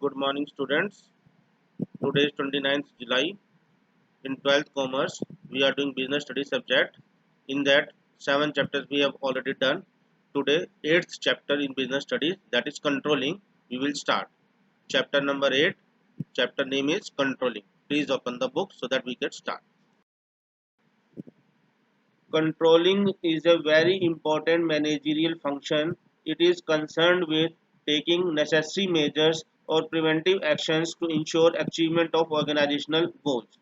Good morning, students. Today is 29th July. In 12th Commerce, we are doing business studies subject. In that, 7 chapters we have already done. Today, 8th chapter in business studies, that is controlling. We will start. Chapter number 8. Chapter name is controlling. Please open the book so that we get start. Controlling is a very important managerial function. It is concerned with taking necessary measures or preventive actions to ensure achievement of organizational goals.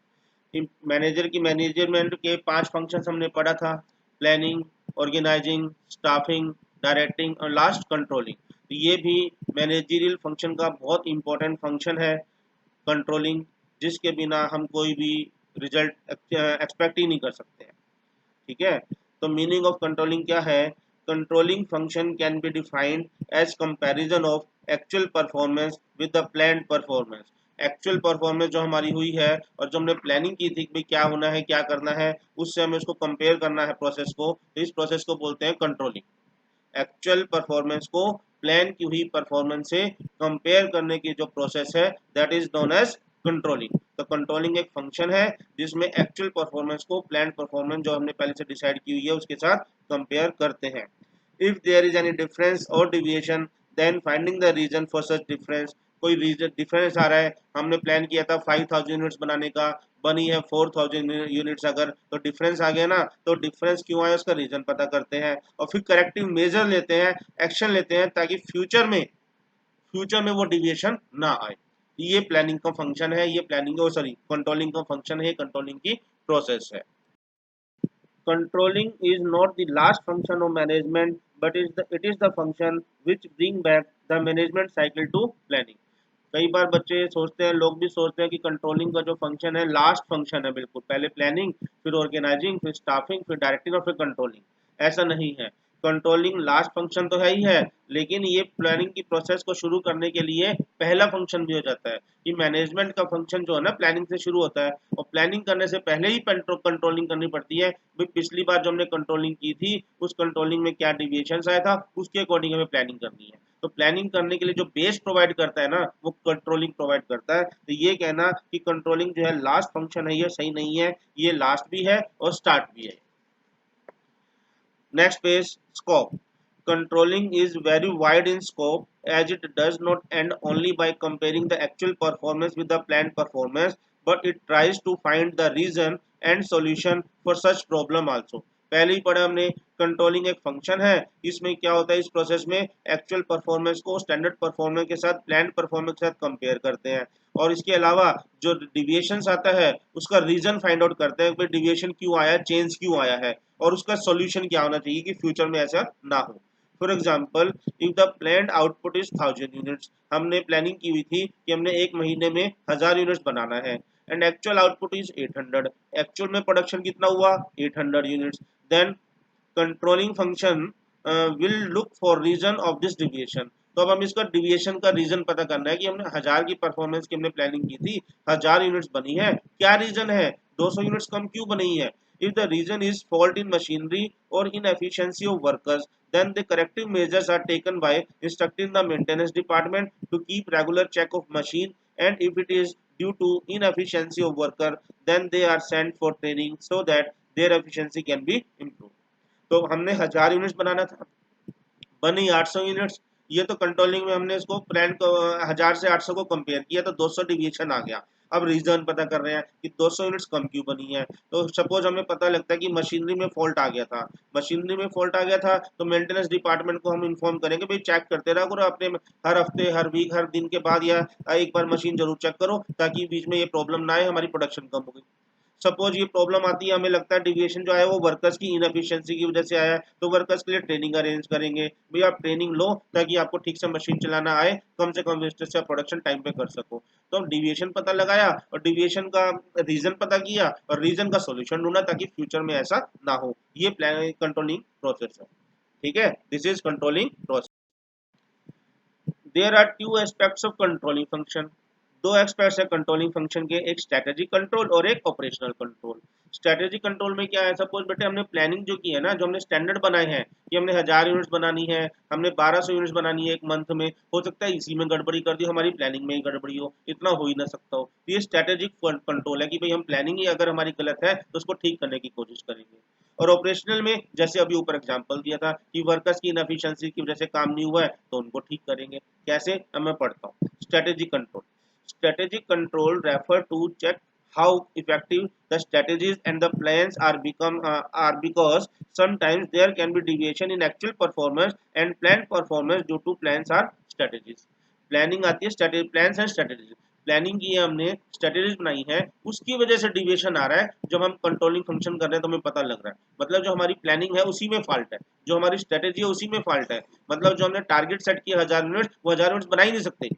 Manager की management के 5 functions हमने पढ़ा था। Planning, organising, staffing, directing और last controlling. तो ये भी managerial function का बहुत इंपॉर्टेंट फंक्शन है कंट्रोलिंग, जिसके बिना हम कोई भी रिजल्ट एक्सपेक्ट ही नहीं कर सकते हैं। ठीक है, तो मीनिंग ऑफ कंट्रोलिंग क्या है? Controlling function can be defined as comparison of actual performance with the planned performance. Actual performance जो हमारी हुई है और जो हमने प्लानिंग की थी कि क्या होना है क्या करना है, उससे हमें उसको कंपेयर करना है प्रोसेस को, तो इस प्रोसेस को बोलते हैं कंट्रोलिंग। एक्चुअल परफॉर्मेंस को प्लान की हुई परफॉर्मेंस से कंपेयर करने की जो प्रोसेस है that is known as controlling. तो कंट्रोलिंग एक फंक्शन है जिसमें एक्चुअल परफॉर्मेंस को प्लान परफॉर्मेंस जो हमने पहले से डिसाइड की हुई है उसके साथ कंपेयर करते हैं। If there is any difference or deviation then finding the reason for such difference. कोई रीजन डिफरेंस आ रहा है, हमने प्लान किया था 5000 यूनिट्स बनाने का, बनी है 4000 यूनिट्स, अगर तो डिफरेंस आ गया ना, तो डिफरेंस क्यों आया उसका रीजन पता करते हैं और फिर करेक्टिव मेजर लेते हैं, एक्शन लेते हैं ताकि फ्यूचर में वो डिविएशन ना आए। ये प्लानिंग का फंक्शन है, ये प्लानिंग कंट्रोलिंग का फंक्शन है, कंट्रोलिंग की प्रोसेस है। Controlling is not the last function of management, but it is the function which bring back the management cycle to planning. कई बार बच्चे सोचते हैं, लोग भी सोचते हैं कि कंट्रोलिंग का जो फंक्शन है लास्ट फंक्शन है, बिल्कुल पहले प्लानिंग, फिर ऑर्गेनाइजिंग, फिर स्टाफिंग, फिर डायरेक्टिंग और फिर कंट्रोलिंग। ऐसा नहीं है, कंट्रोलिंग लास्ट फंक्शन तो है ही है, लेकिन ये प्लानिंग की प्रोसेस को शुरू करने के लिए पहला फंक्शन भी हो जाता है। कि मैनेजमेंट का फंक्शन जो है ना प्लानिंग से शुरू होता है, और प्लानिंग करने से पहले ही कंट्रोलिंग करनी पड़ती है। भाई पिछली बार जो हमने कंट्रोलिंग की थी उस कंट्रोलिंग में क्या डिविएशन आया था, उसके अकॉर्डिंग हमें प्लानिंग करनी है। तो प्लानिंग करने के लिए जो बेस प्रोवाइड करता है ना वो कंट्रोलिंग प्रोवाइड करता है। तो ये कहना कि कंट्रोलिंग जो है लास्ट फंक्शन है, ये सही नहीं है, ये लास्ट भी है और स्टार्ट भी है। Next page, scope. Controlling is very wide in scope as it does not end only by comparing the actual performance with the planned performance, but it tries to find the reason and solution for such problem also. पहले ही पढ़ा हमने, controlling एक function है, इसमें क्या होता है, इस प्रोसेस में एक्चुअल परफॉर्मेंस को स्टैंडर्ड परफॉर्मेंस के साथ प्लान्ड परफॉर्मेंस के साथ कंपेयर करते हैं, और इसके अलावा जो डिविएशन आता है उसका रीजन फाइंड आउट करते हैं कि डिविएशन क्यों आया, चेंज क्यों आया है, और उसका सॉल्यूशन क्या होना चाहिए कि फ्यूचर में ऐसा ना हो। For example, if the planned output is 1000 units, हमने प्लानिंग की हुई थी कि हमने एक महीने में 1000 यूनिट्स बनाना है, and actual output is 800, actual में प्रोडक्शन कितना हुआ 800 units, then controlling function will look for reason of this deviation. तो अब हम इसका डिविएशन का रीजन पता करना है कि हमने 1000 की परफॉर्मेंस की हमने प्लानिंग की थी, 1000 यूनिट्स बनी है, क्या रीजन है, 200 यूनिट्स कम क्यों बनी है। If the reason is fault in machinery or inefficiency of workers, then the corrective measures are taken by instructing the maintenance department to keep regular check of machine, and if it is due to inefficiency of worker, then they are sent for training so that their efficiency can be improved. तो हमने 1000 units बनाना था, बनी 800 units, ये तो controlling में हमने इसको plan को 1000 से 800 को कंपेयर किया तो 200 डिविएशन आ गया। अब रीजन पता कर रहे हैं कि 200 यूनिट्स कम क्यों बनी है। तो सपोज हमें पता लगता है कि मशीनरी में फॉल्ट आ गया था, मशीनरी में फॉल्ट आ गया था तो मेंटेनेंस डिपार्टमेंट को हम इन्फॉर्म करेंगे, भाई चेक करते रहा करो अपने, हर हफ्ते, हर वीक, हर दिन के बाद या एक बार मशीन जरूर चेक करो ताकि बीच में ये प्रॉब्लम ना आए, हमारी प्रोडक्शन कम हो गई। सपोज ये प्रॉब्लम आती है, हमें लगता है डिविएशन जो है वो वर्कर्स की इनएफिशिएंसी की वजह से आया है, तो वर्कर्स के लिए ट्रेनिंग अरेंज करेंगे, भाई आप ट्रेनिंग लो ताकि आपको ठीक से मशीन चलाना आए, कम से कम वेस्टेज से प्रोडक्शन टाइम पे कर सको। तो हम डिविएशन पता लगाया और डिविएशन का रीजन पता किया और रीजन का सोल्यूशन ढूंढा ताकि फ्यूचर में ऐसा ना हो। ये प्लान कंट्रोलिंग प्रोसेस है। ठीक है, this is controlling process. There are two aspects of controlling function. दो एस्पेक्ट्स है कंट्रोलिंग फंक्शन के, एक स्ट्रेटेजिक कंट्रोल और एक ऑपरेशनल कंट्रोल। स्ट्रेटेजिक कंट्रोल में क्या है, सपोज बेटे हमने प्लानिंग जो की है ना, जो हमने स्टैंडर्ड बनाए हैं कि हमने 1000 यूनिट्स बनानी है, हमने 1200 यूनिट्स बनानी है एक मंथ में, हो सकता है इसी में गड़बड़ी कर दी, हमारी प्लानिंग में ही गड़बड़ी हो, इतना हो ही ना सकता हो। तो ये स्ट्रेटेजिक कंट्रोल है कि भाई हम प्लानिंग ही अगर हमारी गलत है तो उसको ठीक करने की कोशिश करेंगे। और ऑपरेशनल में जैसे अभी ऊपर एग्जांपल दिया था कि वर्कर्स की इनएफिशिएंसी की वजह से काम नहीं हुआ है तो उनको ठीक करेंगे कैसे, अब मैं पढ़ता हूँ। Strategic control, strategic control refer to check how effective the strategies and the plans are because sometimes there can be deviation in actual performance and planned performance due to plans or strategies। Planning आती है strategy, plans and strategies, planning की है हमने, strategies बनाई है, उसकी वजह से डिविएशन आ रहा है, जब हम कंट्रोलिंग फंक्शन कर रहे हैं तो हमें पता लग रहा है, मतलब जो हमारी प्लानिंग है उसी में फॉल्ट है, जो हमारी स्ट्रेटेजी है उसी में फॉल्ट है, मतलब जो हमने टारगेट सेट किया 1000 यूनिट, वो 1000 यूनिट बना ही नहीं सकते,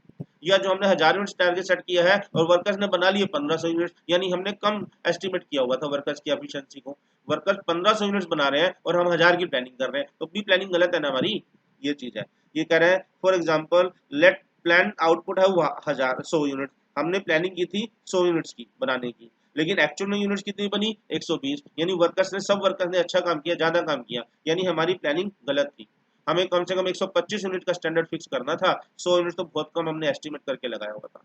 या जो हमने 1000 यूनिट टारगेट सेट किया है और वर्कर्स ने बना लिए 1500 यूनिट, यानी हमने कम एस्टिमेट किया हुआ था वर्कर्स की एफिशिएंसी को, वर्कर्स 1500 यूनिट्स बना रहे हैं और हम 1000 की प्लानिंग कर रहे हैं, तो भी प्लानिंग गलत है ना हमारी, ये चीज है। ये कह रहे हैं for example let plan output है 100 यूनिट, हमने प्लानिंग की थी 100 यूनिट्स की बनाने की, लेकिन एक्चुअल में यूनिट्स कितनी बनी 120, यानी सब वर्कर्स ने अच्छा काम किया, ज्यादा काम किया, यानी हमारी प्लानिंग गलत थी। हमें कम से कम 125 यूनिट का स्टैंडर्ड फिक्स करना था, 100 यूनिट तो बहुत कम हमने एस्टिमेट करके लगाया हुआ था,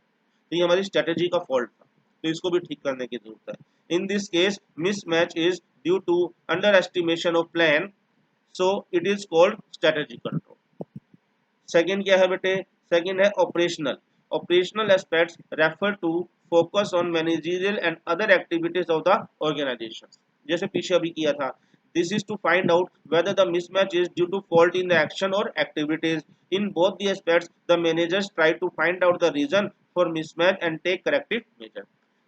तो ये हमारी स्ट्रेटेजी का फॉल्ट था, तो इसको भी ठीक करने की जरूरत है। In this case mismatch is due to under estimation of plan, so it is called strategy control. Second क्या है बेटे, सेकंड है operational. Operational aspects refer to focus on managerial and other activities of the organization, जैसे पीछे अभी किया था। This is to find out whether the mismatch is due to fault in the action और activities, in both the aspects the managers try to find out the reason for mismatch and take corrective measure.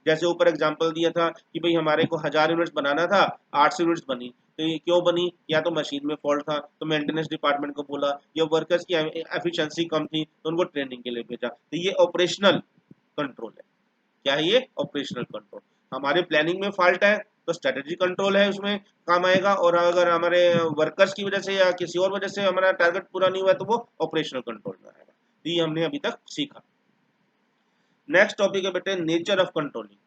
जैसे ऊपर example दिया था कि भाई हमारे को 1000 units बनाना था, 800 यूनिट्स बनी, तो ये क्यों बनी, या तो मशीन में फॉल्ट था तो मेंटेनेंस डिपार्टमेंट को बोला, या वर्कर्स की एफिशिएंसी कम थी तो उनको ट्रेनिंग के लिए भेजा, तो ये ऑपरेशनल कंट्रोल है। क्या है ये, ऑपरेशनल कंट्रोल। हमारे प्लानिंग में फॉल्ट है तो स्ट्रेटेजी कंट्रोल है, उसमें काम आएगा, और अगर हमारे वर्कर्स की वजह से या किसी और वजह से हमारा टारगेट पूरा नहीं हुआ तो वो ऑपरेशनल कंट्रोल में आएगा। तो ये हमने अभी तक सीखा। नेक्स्ट टॉपिक है बेटे नेचर ऑफ कंट्रोलिंग।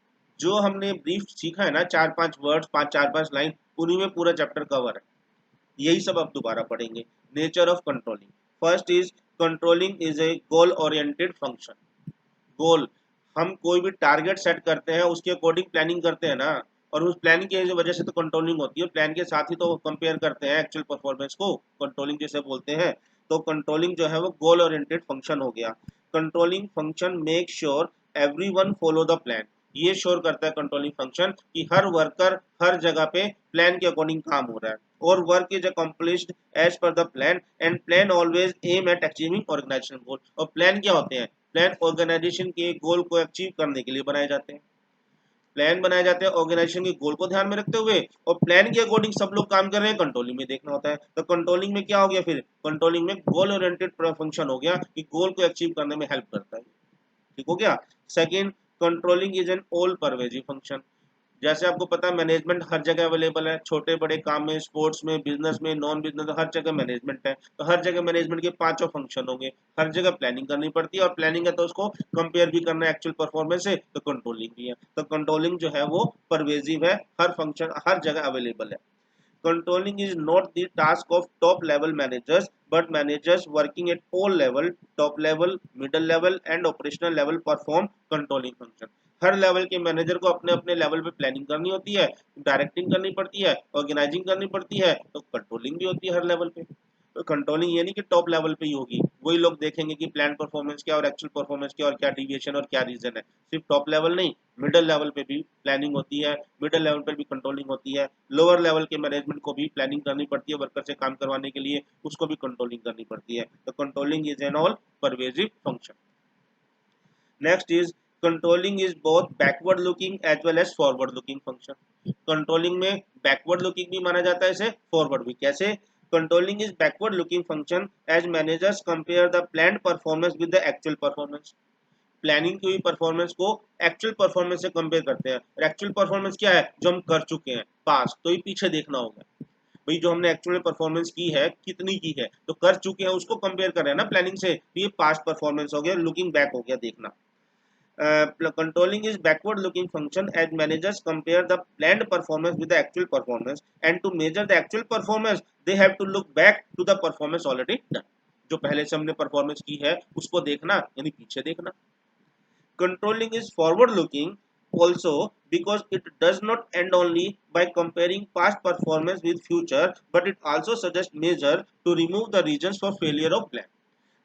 जो हमने ब्रीफ सीखा है ना, 4-5 वर्ड्स, 4-5 लाइन, उन्हीं में पूरा चैप्टर कवर है, यही सब आप दोबारा पढ़ेंगे। Nature of controlling, first is controlling is a goal oriented function. Goal, हम कोई भी टारगेट सेट करते हैं उसके अकॉर्डिंग प्लानिंग करते हैं ना, और उस प्लानिंग की वजह से तो कंट्रोलिंग होती है, प्लान के साथ ही तो कंपेयर करते हैं एक्चुअल परफॉर्मेंस को, कंट्रोलिंग जैसे बोलते हैं। तो कंट्रोलिंग जो है वो गोल ओरिएंटेड फंक्शन हो गया। Controlling function make sure everyone follow the plan, ये श्योर करता है कंट्रोलिंग फंक्शन कि हर वर्कर हर जगह पे प्लान के अकॉर्डिंग काम हो रहा है, और work is accomplished as per the plan, and plan always aim at achieving organization goal. और प्लान क्या होते हैं, प्लान ऑर्गेनाइजेशन के गोल को अचीव करने के लिए बनाए जाते हैं, प्लान बनाए जाते हैं ऑर्गेनाइजेशन के गोल को ध्यान में रखते हुए, और प्लान के अकॉर्डिंग सब लोग काम कर रहे हैं, कंट्रोलिंग में देखना होता है। तो कंट्रोलिंग में क्या हो गया, फिर कंट्रोलिंग में गोल ओरिएंटेड फंक्शन हो गया कि गोल को अचीव करने में हेल्प करता है, ठीक हो गया। Second, controlling is an all pervasive function. जैसे आपको पता है मैनेजमेंट हर जगह अवेलेबल है, छोटे बड़े काम में, स्पोर्ट्स में, बिजनेस में, नॉन बिजनेस, हर जगह मैनेजमेंट है, तो हर जगह मैनेजमेंट के पांचों फंक्शन होंगे, हर जगह प्लानिंग करनी पड़ती है, और प्लानिंग है तो उसको कंपेयर भी करना है एक्चुअल परफॉर्मेंस से, तो कंट्रोलिंग भी है। तो कंट्रोलिंग जो है वो परवेजिव है, हर फंक्शन हर जगह अवेलेबल है। Controlling is not the task of top level managers, but managers working at all level, top level, middle level and operational level perform controlling function। Her level के manager को अपने अपने level पे planning करनी होती है, directing करनी पड़ती है, ऑर्गेनाइजिंग करनी पड़ती है, तो कंट्रोलिंग भी होती है हर लेवल पे। तो कंट्रोलिंग ये नहीं कि टॉप लेवल पे ही होगी, वही लोग देखेंगे कि प्लान परफॉर्मेंस क्या और एक्चुअल परफॉर्मेंस क्या और क्या डिविएशन और क्या रीजन है। सिर्फ टॉप लेवल नहीं, मिडिल लेवल पे भी प्लानिंग होती है, मिडिल लेवल पर भी कंट्रोलिंग होती है, लोअर लेवल के मैनेजमेंट को भी प्लानिंग करनी पड़ती है वर्कर से काम करवाने के लिए, उसको भी कंट्रोलिंग करनी पड़ती है। तो controlling is an all pervasive function. Next is controlling is both backward looking as well as forward looking function. Controlling में बैकवर्ड लुकिंग भी माना जाता है इसे, फॉरवर्ड भी। कैसे, controlling is backward looking function as managers compare the planned performance with the actual performance. Planning की हुई परफॉर्मेंस को एक्चुअल परफॉर्मेंस से कंपेयर करते हैं, और एक्चुअल परफॉर्मेंस क्या है, जो हम कर चुके हैं पास, तो ये पीछे देखना होगा भाई, जो हमने एक्चुअल परफॉर्मेंस की है कितनी की है, तो कर चुके हैं उसको कंपेयर कर रहे हैं ना प्लानिंग से, तो ये पास्ट परफॉर्मेंस हो गया, लुकिंग बैक हो गया देखना। Controlling is backward looking function as managers compare the planned performance with the actual performance, and to measure the actual performance they have to look back to the performance already done. जो पहले से हमने performance की है उसको देखना यानी पीछे देखना. Controlling is forward looking also because it does not end only by comparing past performance with future, but it also suggests measure to remove the reasons for failure of plan.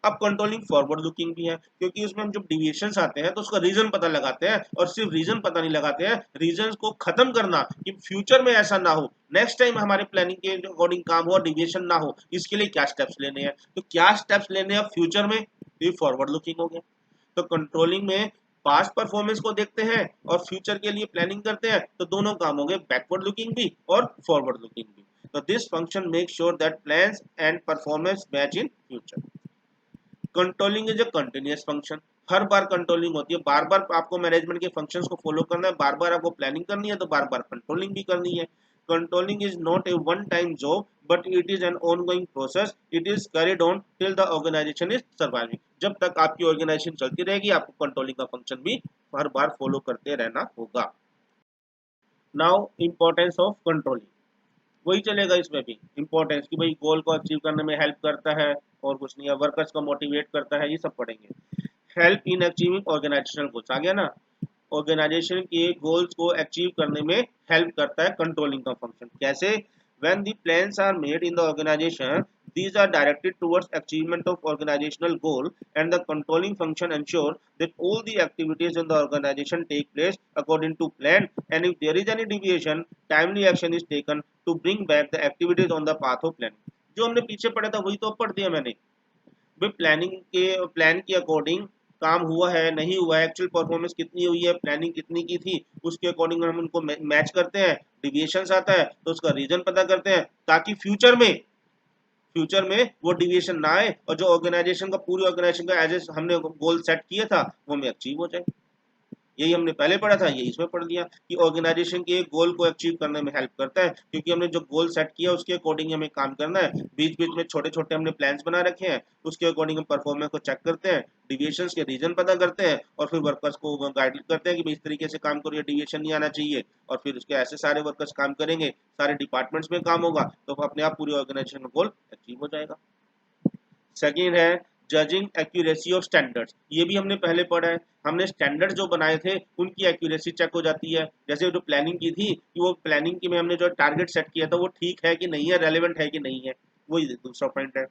अब controlling forward looking भी है क्योंकि उसमें हम जब deviations आते हैं तो उसका रीजन पता लगाते हैं, और सिर्फ रीजन पता नहीं लगाते हैं, रीजन को खत्म करना कि फ्यूचर में ऐसा ना हो, नेक्स्ट टाइम हमारे प्लानिंग के अकॉर्डिंग काम हो, डिविएशन ना हो, इसके लिए क्या स्टेप्स लेने हैं. तो क्या स्टेप्स लेने हैं फ्यूचर में, ये फॉरवर्ड लुकिंग हो गया. तो कंट्रोलिंग में पास्ट परफॉर्मेंस को देखते हैं और फ्यूचर के लिए प्लानिंग करते हैं, तो दोनों काम हो गए, बैकवर्ड लुकिंग भी और फॉरवर्ड लुकिंग भी. तो this function make sure that plans and performance match in future. Controlling is a continuous function. Her bar controlling होती है, बार बार आपको मैनेजमेंट के फंक्शंस को फॉलो करना है, बार बार आपको प्लानिंग करनी है, तो बार बार कंट्रोलिंग भी करनी है. Controlling is not a one time job but it is an ongoing process. It is carried on till the organisation is surviving. जब तक आपकी ऑर्गेनाइजेशन चलती रहेगी आपको कंट्रोलिंग का फंक्शन भी हर बार फॉलो करते रहना होगा. नाउ इंपॉर्टेंस ऑफ कंट्रोलिंग, वही चलेगा इसमें भी इंपॉर्टेंस कि भाई गोल को अचीव करने में हेल्प करता है और कुछ नहीं है, वर्कर्स को मोटिवेट करता है, ये सब पढ़ेंगे. Help in achieving organizational goals आ गया ना, ऑर्गेनाइजेशन के गोल्स को अचीव करने में हेल्प करता है कंट्रोलिंग का फंक्शन. कैसे? When the plans are made in the organisation these are directed towards achievement of organizational goal, and the controlling function ensure that all the activities in the organization take place according to plan, and if there is any deviation timely action is taken to bring back the activities on the path of plan. जो हमने पीछे पढ़ा था वही तो पढ़ दिया मैंने भाई. प्लान के अकॉर्डिंग काम हुआ है नहीं हुआ है, एक्चुअल परफॉर्मेंस कितनी हुई है, प्लानिंग कितनी की थी, उसके अकॉर्डिंग हम उनको मैच करते हैं. डिविएशंस आता है तो उसका रीजन पता करते हैं ताकि फ्यूचर में वो डिविएशन ना आए और जो ऑर्गेनाइजेशन का पूरी ऑर्गेनाइजेशन का एज हमने गोल सेट किया था वो हमें अचीव हो जाए. यही हमने पहले पढ़ा था, यही इसमें पढ़ लिया कि ऑर्गेनाइजेशन के गोल को अचीव करने में हेल्प करता है, क्योंकि हमने जो गोल सेट किया उसके अकॉर्डिंग हमें काम करना है. बीच बीच में छोटे छोटे हमने प्लान्स बना रखे हैं, उसके अकॉर्डिंग हम परफॉर्मेंस को चेक करते हैं, डिविएशंस के रीजन पता करते हैं और फिर वर्कर्स को गाइड करते हैं कि इस तरीके से काम करो, डिविएशन नहीं आना चाहिए, और फिर उसके ऐसे सारे वर्कर्स काम करेंगे, सारे डिपार्टमेंट्स में काम होगा, तो अपने आप पूरी ऑर्गेनाइजेशन का गोल अचीव हो जाएगा. सेकेंड है जजिंग एक्यूरेसी ऑफ स्टैंडर्ड्स. ये भी हमने पहले पढ़ा है, हमने स्टैंडर्ड जो बनाए थे उनकी एक्यूरेसी चेक हो जाती है. जैसे जो प्लानिंग की थी कि वो प्लानिंग की में हमने जो टारगेट सेट किया था वो ठीक है कि नहीं है, रेलेवेंट है कि नहीं है, वही दूसरा पॉइंट है.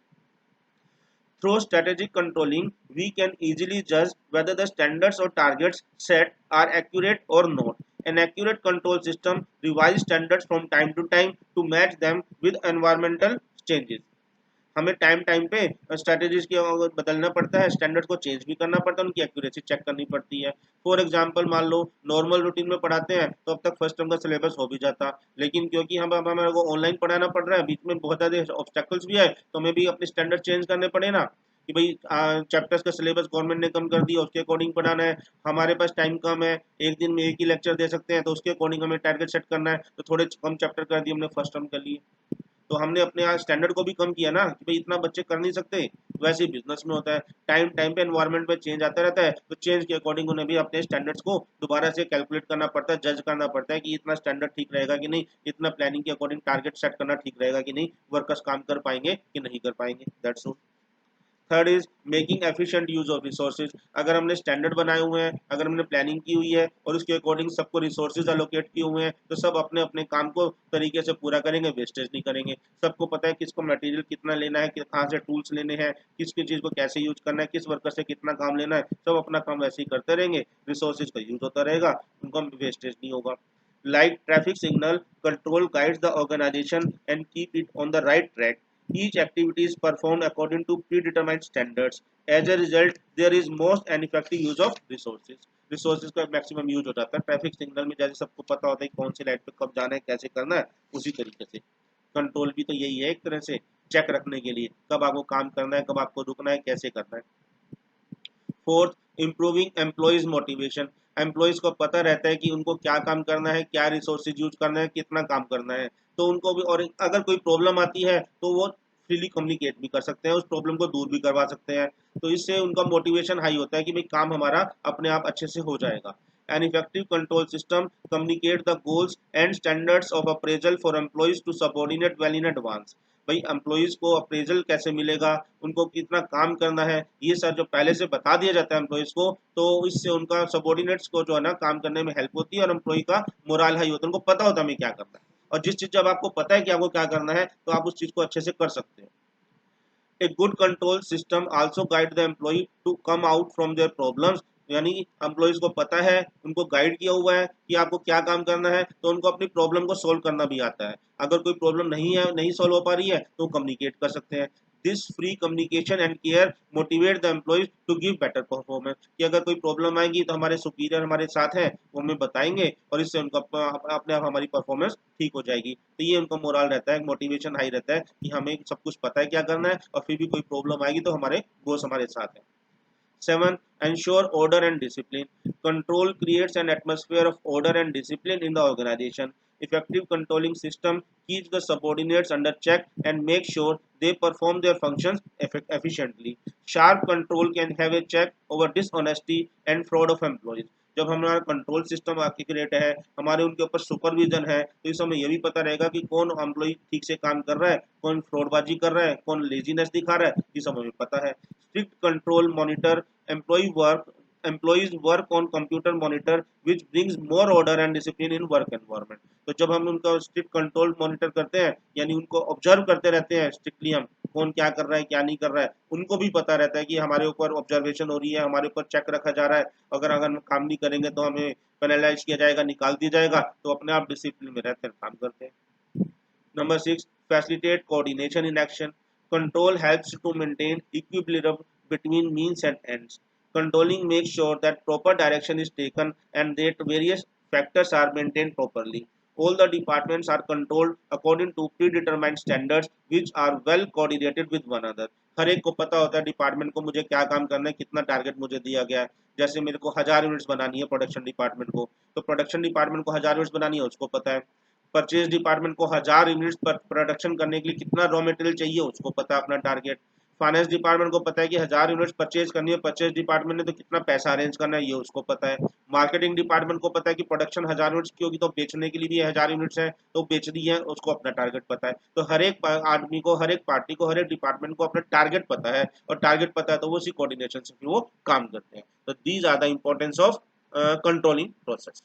Through strategic controlling we can easily जज वेदर द स्टैंडर्ड्स और टारगेट्स सेट आर एक्यूरेट और not. An accurate control system revise standards from time to time to match them with environmental changes. हमें time पे strategies के बदलना पड़ता है, standard को चेंज भी करना पड़ता है, उनकी एक्यूरेसी चेक करनी पड़ती है. फॉर एग्जांपल मान लो नॉर्मल रूटीन में पढ़ाते हैं तो अब तक फर्स्ट टर्म का सिलेबस हो भी जाता, लेकिन क्योंकि हम अब हमारे को ऑनलाइन पढ़ाना पड़ रहा है, बीच में बहुत ज़्यादा ऑब्स्टेकल्स भी है, तो हमें भी अपने स्टैंडर्ड चेंज करने पड़े ना कि भाई चैप्टर्स का सिलेबस गवर्नमेंट ने कम कर दिया, उसके अकॉर्डिंग पढ़ाना है, हमारे पास टाइम कम है, एक दिन में एक ही लेक्चर दे सकते हैं, तो उसके अकॉर्डिंग हमें टारगेट सेट करना है, तो थोड़े कम चैप्टर कर दिए हमने फर्स्ट टर्म कर लिए, तो हमने अपने यहाँ स्टैंडर्ड को भी कम किया ना कि भाई इतना बच्चे कर नहीं सकते. वैसे ही बिजनेस में होता है, टाइम टाइम पे एनवायरनमेंट में चेंज आता रहता है, तो चेंज के अकॉर्डिंग उन्हें भी अपने स्टैंडर्ड्स को दोबारा से कैलकुलेट करना पड़ता है, जज करना पड़ता है कि इतना स्टैंडर्ड ठीक रहेगा कि नहीं, इतना प्लानिंग के अकॉर्डिंग टारगेट सेट करना ठीक रहेगा कि नहीं, वर्कर्स काम कर पाएंगे कि नहीं कर पाएंगे. That's all. Third is making efficient use of resources. अगर हमने स्टैंडर्ड बनाए हुए हैं, अगर हमने प्लानिंग की हुई है और उसके अकॉर्डिंग सबको रिसोर्सेज अलोकेट किए हुए हैं, तो सब अपने अपने काम को तरीके से पूरा करेंगे, वेस्टेज नहीं करेंगे. सबको पता है किसको मटेरियल कितना लेना है, कहाँ से टूल्स लेने हैं, किस किस चीज़ को कैसे यूज करना है, किस वर्कर से कितना काम लेना है, सब अपना काम वैसे ही करते रहेंगे, रिसोर्सेज का यूज होता रहेगा, उनका वेस्टेज नहीं होगा. Like traffic signal, control guides the organization and keep it on the right track. Each activity is performed according to predetermined standards. As a result, there is most and effective use of resources. Resources का maximum use हो जाता है. Traffic signal में जैसे सबको पता होता है कौन सी लाइट पे कब जाना है, कैसे करना है, उसी तरीके से कंट्रोल भी तो यही है, एक तरह से चेक रखने के लिए कब आपको काम करना है, कब आपको रुकना है, कैसे करना है. Fourth, improving employees motivation. Employees को पता रहता है कि उनको क्या काम करना है, क्या रिसोर्सेज यूज करना है, कितना काम करना है, तो उनको भी, और अगर कोई प्रॉब्लम आती है तो वो फ्रीली कम्युनिकेट भी कर सकते हैं, उस प्रॉब्लम को दूर भी करवा सकते हैं। तो इससे उनका मोटिवेशन हाई होता है कि भाई काम हमारा अपने आप अच्छे से हो जाएगा। An effective control system communicate the goals and standards of appraisal for employees to subordinate well in advance. भाई एम्प्लॉइज को अप्रेजल कैसे मिलेगा, उनको कितना काम करना है, ये सर जो पहले से बता दिया जाता है एम्प्लॉइज को, तो इससे उनका सबॉर्डिनेट्स को जो है ना काम करने में हेल्प होती है और एम्प्लॉय का मोरल हाई होता है, उनको पता होता है हमें क्या करना है। और जिस चीज जब आपको पता है कि आपको क्या करना है तो आप उस चीज को अच्छे से कर सकते हो। A good control system also guide the employee to come out from their problems। यानी एम्प्लॉइज को पता है, उनको गाइड किया हुआ है कि आपको क्या काम करना है, तो उनको अपनी प्रॉब्लम को सोल्व करना भी आता है। अगर कोई प्रॉब्लम नहीं है, नहीं सोल्व हो पा रही है, तो कम्युनिकेट कर सकते हैं। This free communication and care motivate the employees to give better performance. कि अगर कोई प्रॉब्लम आएगी तो हमारे सुपीरियर हमारे साथ हैं, वो हमें बताएंगे और इससे उनका अपने आप हमारी परफॉर्मेंस ठीक हो जाएगी। तो ये उनका मोरल रहता है, मोटिवेशन हाई रहता है कि हमें सब कुछ पता है क्या करना है और फिर भी कोई प्रॉब्लम आएगी तो हमारे बॉस हमारे साथ है। 7. Ensure order and discipline. Control creates an atmosphere of order and discipline in the organization. Effective controlling system keeps the subordinates under check and makes sure they perform their functions efficiently. Sharp control can have a check over dishonesty and fraud of employees. जब हमारा control system accurate है, हमारे उनके ऊपर supervision है, तो इस समय ये भी पता रहेगा कि कौन एम्प्लॉय ठीक से काम कर रहा है, कौन फ्रॉडबाजी कर रहा है, कौन लेजीनेस दिखा रहा है, ये सब हमें पता है। Strict control monitor employee work employees work on computer monitor which brings more order and discipline in work environment। तो जब हम उनका स्ट्रिक्ट कंट्रोल मॉनिटर करते हैं, यानी उनको ऑब्जर्व करते रहते हैं स्ट्रिक्टली, हम कौन क्या कर रहा है क्या नहीं कर रहा है, उनको भी पता रहता है कि हमारे ऊपर ऑब्जर्वेशन हो रही है, हमारे ऊपर चेक रखा जा रहा है, अगर अगर हम काम नहीं करेंगे तो हमें पेनलाइज किया जाएगा, निकाल दिया जाएगा, तो अपने आप डिसिप्लिन में रहते हैं, काम करते हैं। Number 6, facilitate coordination in action. Control helps to maintain equilibrium between means and ends. Controlling makes sure that proper direction is taken and that various factors are maintained properly. All the departments are controlled according to predetermined standards which are well coordinated with one another। हर एक को पता होता है department को मुझे क्या काम करना है, कितना टारगेट मुझे दिया गया है। जैसे मेरे को 1000 यूनिट्स बनानी है प्रोडक्शन डिपार्टमेंट को, तो प्रोडक्शन डिपार्टमेंट को 1000 यूनिट्स बनानी है, उसको पता है। परचेज डिपार्टमेंट को 1000 यूनिट्स पर प्रोडक्शन करने के लिए कितना रॉ मटेरियल चाहिए, उसको पता है अपना टारगेट। फाइनेंस डिपार्टमेंट को पता है कि 1000 यूनिट्स परचेज करनी है, परचेज डिपार्टमेंट ने तो कितना पैसा अरेंज करना है, ये उसको पता है। मार्केटिंग डिपार्टमेंट को पता है कि प्रोडक्शन 1000 यूनिट्स की होगी तो बेचने के लिए भी 1000 यूनिट्स है, तो बेच दी है, उसको अपना टारगेट पता है। तो हर एक आदमी को, हर एक पार्टी को, हर एक डिपार्टमेंट को अपना टारगेट पता है, और टारगेट पता है तो वो उसी कोऑर्डिनेशन से फिर वो काम करते हैं। तो these are the importance of controlling process.